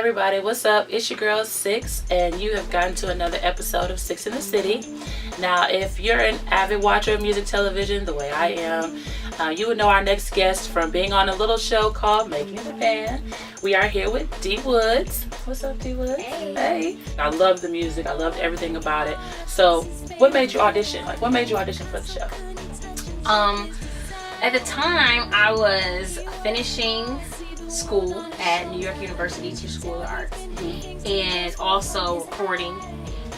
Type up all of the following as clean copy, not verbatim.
everybody, what's up? It's your girl Six, and you have gotten to another episode of Six in the City. Now, if you're an avid watcher of music television, the way I am, you would know our next guest from being on a little show called Making the Band. We are here with D.Woods. What's up, D.Woods? Hey. I love the music. I loved everything about it. So, what made you audition? What made you audition for the show? At the time, I was finishing school at New York University Teacher School of Arts, and also recording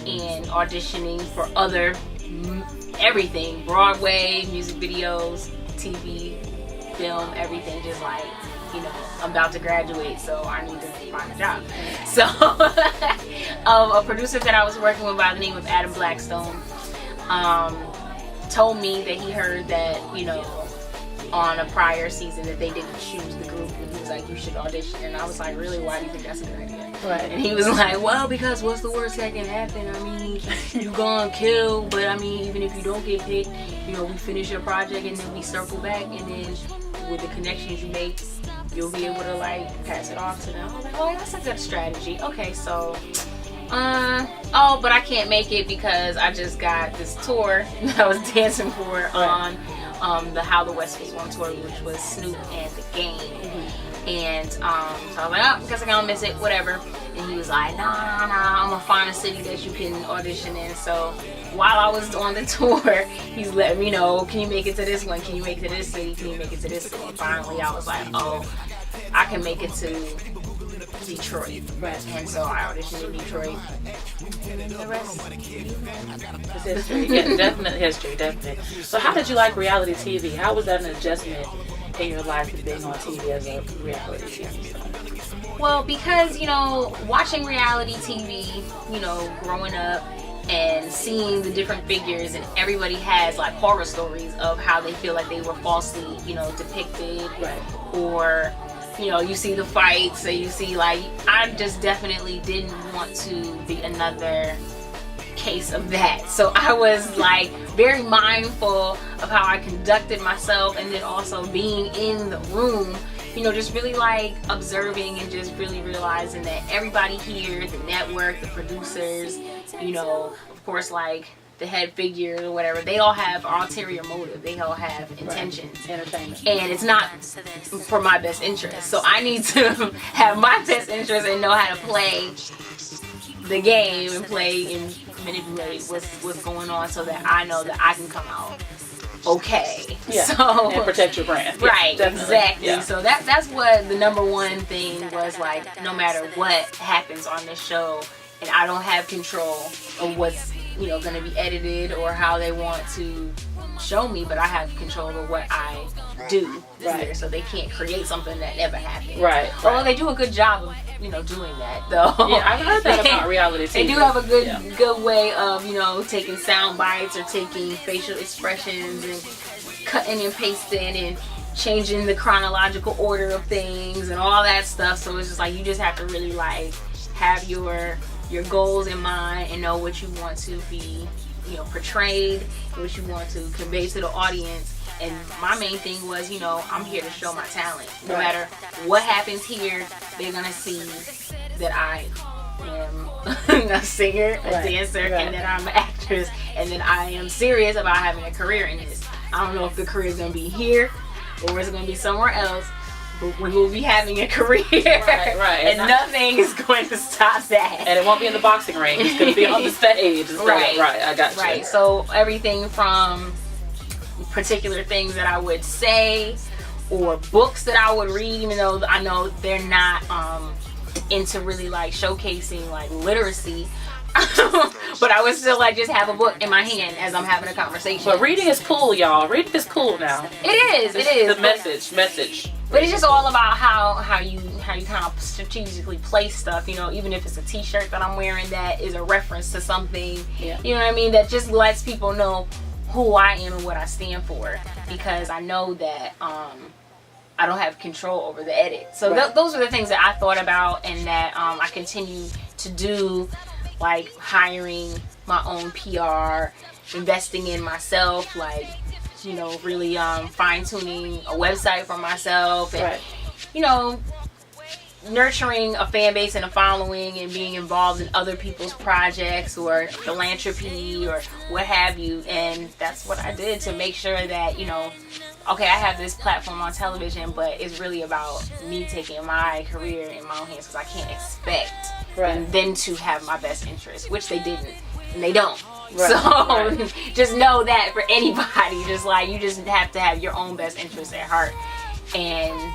and auditioning for other everything, Broadway, music videos, TV, film, everything. Just like, I'm about to graduate, so I need to find a job. So a producer that I was working with by the name of Adam Blackstone told me that he heard that, on a prior season that they didn't choose the group, and he was like, you should audition. And I was like, really? Why do you think that's a good idea? Right. And he was like, well, because what's the worst that can happen? I mean, you gonna kill, but I mean, even if you don't get picked, we finish your project and then we circle back, and then with the connections you make, you'll be able to pass it off to them. I was like, oh, that's a good strategy. Okay, so but I can't make it because I just got this tour that I was dancing for on the How the West Was Won tour, which was Snoop and The Game. And so I was like, I guess I'm gonna miss it, whatever. And he was like, nah, I'm gonna find a city that you can audition in. So while I was on the tour, he's letting me know, can you make it to this one? Can you make it to this city? Can you make it to this city? And finally I was like, oh, I can make it to Detroit. Right. And so I auditioned in Detroit. The rest is history. Yeah, definite history, definitely. So how did you like reality TV? How was that an adjustment in your life with being on TV as a reality TV star? Well, because, watching reality TV, growing up and seeing the different figures, and everybody has horror stories of how they feel like they were falsely, depicted. Right. Or you see the fights, or you see I just definitely didn't want to be another case of that. So I was very mindful of how I conducted myself, and then also being in the room, just really observing and just really realizing that everybody here, the network, the producers, of course the head figure or whatever, they all have ulterior motive. They all have intentions. Right. Entertainment. And it's not for my best interest. So I need to have my best interest and know how to play the game and play and manipulate what's going on, so that I know that I can come out okay. Yeah. So, and protect your brand. Right, yeah, exactly. Yeah. So that's what the number one thing was, no matter what happens on this show, and I don't have control of what's going to be edited or how they want to show me, but I have control over what I do here, so they can't create something that never happened. Right. Well, they do a good job of doing that, though. Yeah, I've heard that about reality TV. They do have a good way of taking sound bites or taking facial expressions and cutting and pasting and changing the chronological order of things and all that stuff. So it's just you just have to really have your goals in mind and know what you want to be portrayed, what you want to convey to the audience. And my main thing was, I'm here to show my talent. No matter what happens here, they're gonna see that I am a singer, a dancer, and that I'm an actress, and that I am serious about having a career in this. I don't know if the career is gonna be here or is it gonna be somewhere else, but we will be having a career. Right. And nothing is going to stop that. And it won't be in the boxing ring. It's going to be on the stage. Right. I got you. Right. So everything from particular things that I would say, or books that I would read, even though I know they're not into really showcasing literacy. But I would still just have a book in my hand as I'm having a conversation. But reading is cool, y'all. Reading is cool now. It is. The message. But it's just all about how you kind of strategically place stuff. Even if it's a T-shirt that I'm wearing that is a reference to something. Yeah. You know what I mean? That just lets people know who I am and what I stand for, because I know that I don't have control over the edit. So those are the things that I thought about, and that I continue to do. Hiring my own PR, investing in myself, really fine-tuning a website for myself, and nurturing a fan base and a following and being involved in other people's projects or philanthropy or what have you. And that's what I did to make sure that, you know, okay, I have this platform on television, but it's really about me taking my career in my own hands, because I can't expect them to have my best interest, which they didn't, and they don't. So just know that for anybody, just like, you just have to have your own best interest at heart and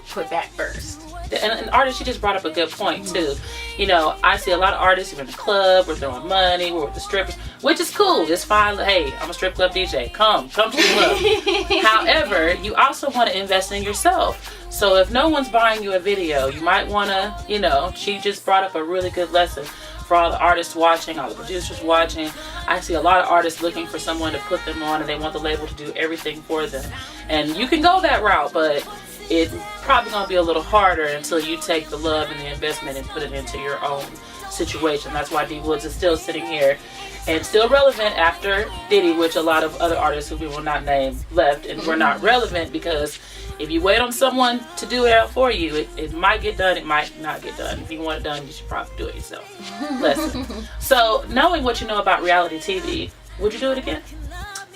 put that first. And artist, you just brought up a good point too. You know, I see a lot of artists, we're in the club, we're throwing money, we're with the strippers, which is cool. It's fine. Hey, I'm a strip club DJ. Come to the club. However, you also want to invest in yourself. So if no one's buying you a video, you might want to, you know, she just brought up a really good lesson for all the artists watching, all the producers watching. I see a lot of artists looking for someone to put them on, and they want the label to do everything for them. And you can go that route, but it's probably going to be a little harder until you take the love and the investment and put it into your own situation. That's why D.Woods is still sitting here and still relevant after Diddy, which a lot of other artists who we will not name left and were not relevant, because if you wait on someone to do it out for you, it might get done, it might not get done. If you want it done, you should probably do it yourself. Lesson. So, knowing what you know about reality TV, would you do it again?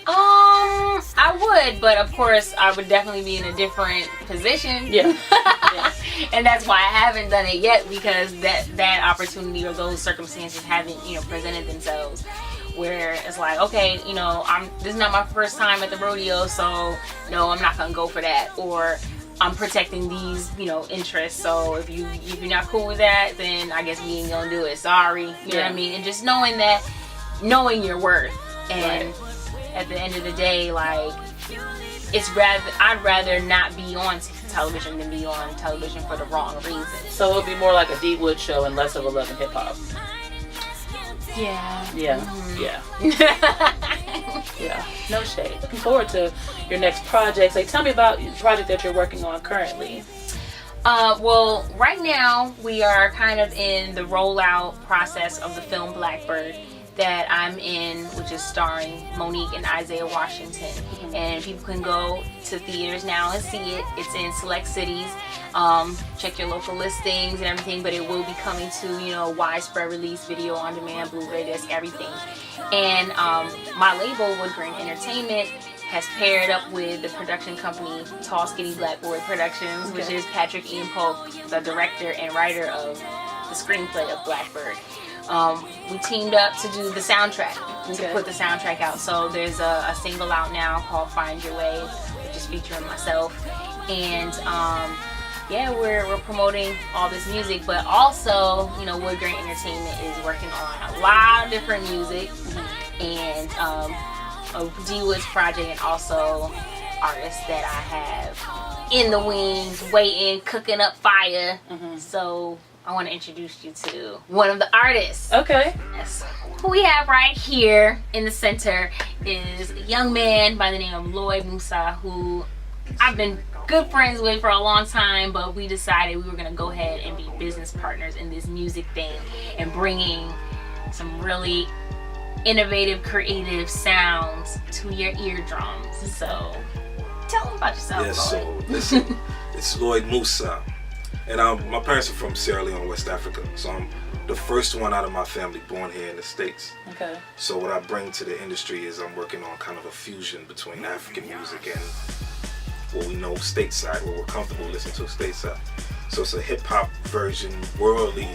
I would, but of course I would definitely be in a different position. Yeah. And that's why I haven't done it yet, because that opportunity or those circumstances haven't, you know, presented themselves. Where it's like, okay, you know, this is not my first time at the rodeo, so no, I'm not gonna go for that. Or I'm protecting these, you know, interests. So if you're not cool with that, then I guess we ain't gonna do it. Sorry, you know what I mean? And just knowing your worth, and at the end of the day, like, I'd rather not be on television than be on television for the wrong reason. So it would be more like a D.Woods show and less of a Love and Hip Hop. Yeah. Yeah. No shade. Looking forward to your next project. So tell me about the project that you're working on currently. Well, right now we are kind of in the rollout process of the film Blackbird that I'm in, which is starring Monique and Isaiah Washington. And people can go to theaters now and see it. It's in select cities. Check your local listings and everything, but it will be coming to, you know, widespread release, video on demand, Blu-ray disc, everything. And my label, Wood Grain Entertainment, has paired up with the production company Tall Skinny Black Boy Productions, which is Patrick Ian Polk, the director and writer of the screenplay of Blackbird. We teamed up to do the soundtrack, to put the soundtrack out. So there's a single out now called Find Your Way, which is featuring myself. And we're promoting all this music, but also, you know, Wood Grain Entertainment is working on a lot of different music, and a D.Woods project, and also artists that I have in the wings, waiting, cooking up fire. So I want to introduce you to one of the artists. Okay. Yes. Who we have right here in the center is a young man by the name of Lloyd Musa, who I've been good friends with for a long time, but we decided we were going to go ahead and be business partners in this music thing and bringing some really innovative, creative sounds to your eardrums. So tell them about yourself, Lloyd. So listen, it's Lloyd Musa. And my parents are from Sierra Leone, West Africa. So I'm the first one out of my family born here in the States. Okay. So what I bring to the industry is I'm working on kind of a fusion between African music and what we know stateside, what we're comfortable listening to stateside. So it's a hip hop version, worldly,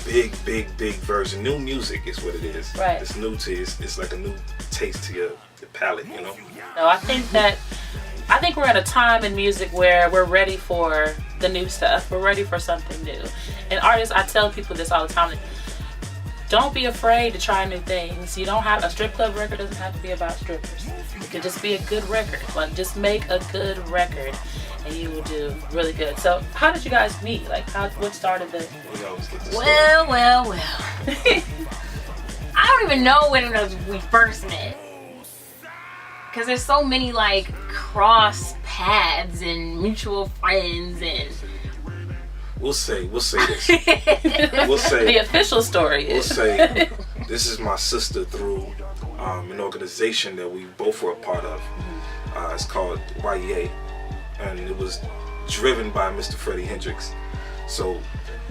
big version. New music is what it is. Right. It's new to you. It's like a new taste to your palate, you know? No, I think we're at a time in music where we're ready for the new stuff. We're ready for something new. And artists, I tell people this all the time, like, don't be afraid to try new things. You don't have a strip club record, doesn't have to be about strippers. It could just be a good record. Like, just make a good record and you will do really good. So how did you guys meet? Like, what started the... We always get this Well. I don't even know when we first met. Because there's so many, like, cross paths and mutual friends and... We'll say this. We'll say the official story is... We'll say this is my sister through an organization that we both were a part of. It's called YEA, and it was driven by Mr. Freddie Hendrix. So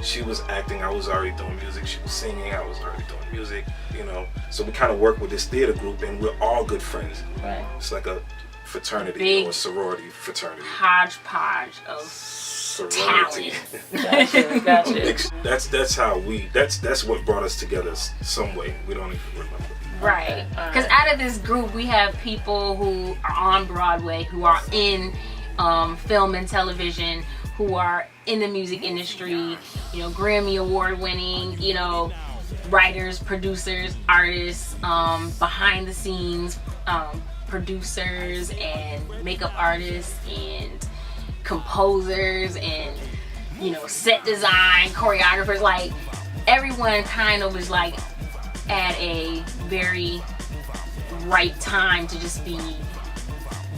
she was acting, I was already doing music. She was singing, I was already doing music, you know. So we kind of work with this theater group, and we're all good friends. Right. It's like a fraternity Big or a sorority fraternity. Hodgepodge of Sorority. talent. Gotcha. That's how that's what brought us together some way. We don't even remember. Right. Okay. Because out of this group, we have people who are on Broadway, who are in film and television, who are in the music industry, you know, Grammy Award winning, you know, writers, producers, artists, behind the scenes, producers and makeup artists and composers and, you know, set design, choreographers. Like, everyone kind of was like at a very right time to just be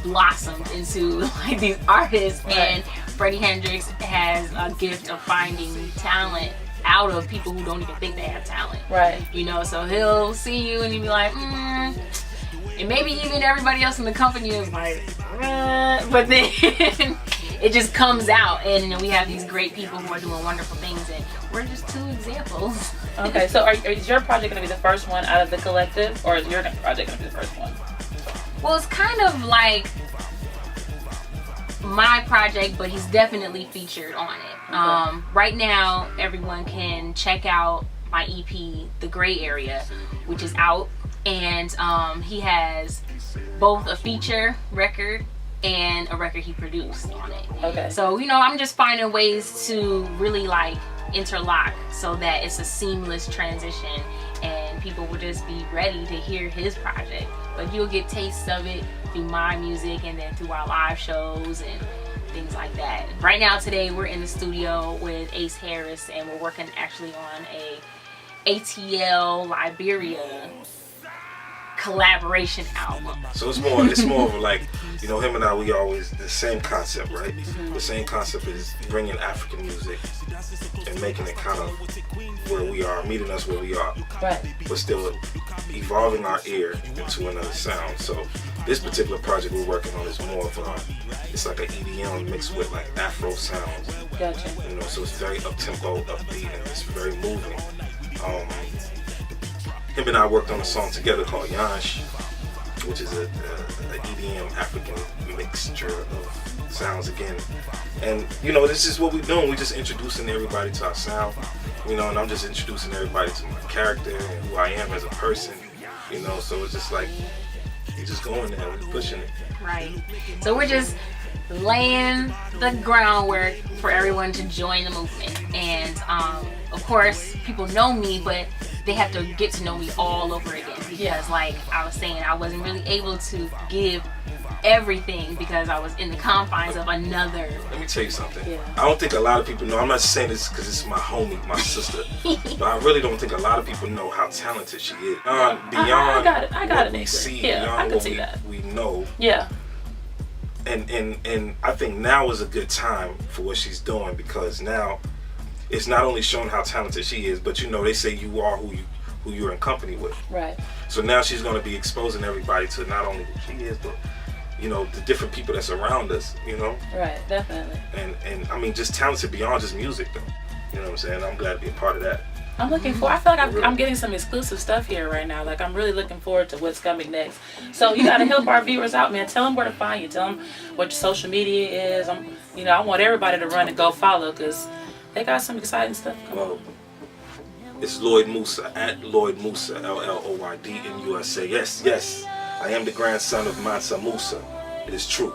blossomed into like these artists. Right. And Freddie Hendrix has a gift of finding talent out of people who don't even think they have talent. Right. You know, so he'll see you and he'll be like, and maybe even everybody else in the company is like, but then it just comes out, and you know, we have these great people who are doing wonderful things, and we're just two examples. Okay, so is your project going to be the first one out of the collective, or is your project going to be the first one? Well, it's kind of like my project, but he's definitely featured on it. Okay. Right now, everyone can check out my EP, The Gray Area, which is out, and he has both a feature record and a record he produced on it. Okay. So, you know, I'm just finding ways to really like interlock so that it's a seamless transition and people will just be ready to hear his project. But you'll get tastes of it through my music and then through our live shows and things like that. Right now, today, we're in the studio with Ace Harris, and we're working actually on a ATL Liberia collaboration album. So it's more of like, you know, him and I, we always the same concept, right? Mm-hmm. The same concept is bringing African music and making it kind of where we are, meeting us where we are, Right. but still evolving our ear into another sound. So this particular project we're working on is more of it's like an EDM mixed with like Afro sounds. Gotcha. You know, so it's very up-tempo, upbeat, and it's very moving. Him and I worked on a song together called Yansh, which is a EDM African mixture of sounds again. And, you know, this is what we're doing. We're just introducing everybody to our sound, you know, and I'm just introducing everybody to my character and who I am as a person, you know, so it's just like, we're just going there, we're pushing it. Right. So we're just laying the groundwork for everyone to join the movement. And of course, people know me, but they have to get to know me all over again. Because like I was saying, I wasn't really able to give everything because I was in the confines of another. Let me tell you something. Yeah. I don't think a lot of people know. I'm not saying this because it's my homie, my sister, but I really don't think a lot of people know how talented she is. Beyond I got what it. we see, Yeah, I beyond can what see that. we know. Yeah. And I think now is a good time for what she's doing, because now it's not only showing how talented she is, but you know, they say you are who you're in company with. Right. So now she's going to be exposing everybody to not only who she is, but you know, the different people that's around us, you know. Right. Definitely. And I mean, just talented beyond just music, though. You know what I'm saying? I'm glad to be a part of that. I'm looking for. I feel like I'm getting some exclusive stuff here right now. Like, I'm really looking forward to what's coming next. So you got to help our viewers out, man. Tell them where to find you. Tell them what your social media is. I want everybody to run and go follow, because they got some exciting stuff coming. Well, it's Lloyd Musa, at Lloyd Musa, LLOYD Musa. Yes, I am the grandson of Mansa Musa. It is true.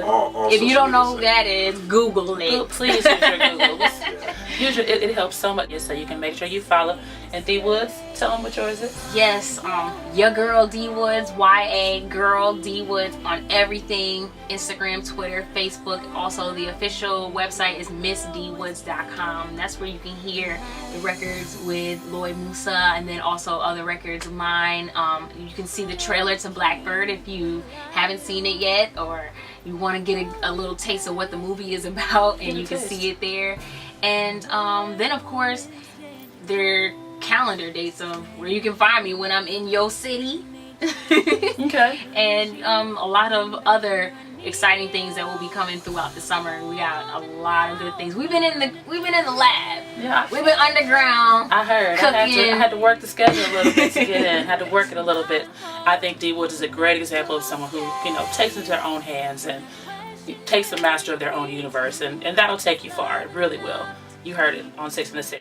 All If you don't know who social that is, Google it. Please use your Googles. It helps so much. So you can make sure you follow. And D.Woods, tell them what yours is. Yes, your girl D.Woods, YA girl D.Woods on everything, Instagram, Twitter, Facebook. Also, the official website is missdwoods.com. That's where you can hear the records with Lloyd Musa, and then also other records of mine. You can see the trailer to Blackbird if you haven't seen it yet, or you want to get a little taste of what the movie is about, and you can see it there. And then, of course, their calendar dates of where you can find me when I'm in your city. Okay. And a lot of other exciting things that will be coming throughout the summer, and we got a lot of good things. We've been in the lab. Yeah, We've been underground. I heard. I had to work the schedule a little bit to get in. Had to work it a little bit. I think D.Woods is a great example of someone who, takes it into their own hands and takes the master of their own universe, and that'll take you far. It really will. You heard it on 6 in the City.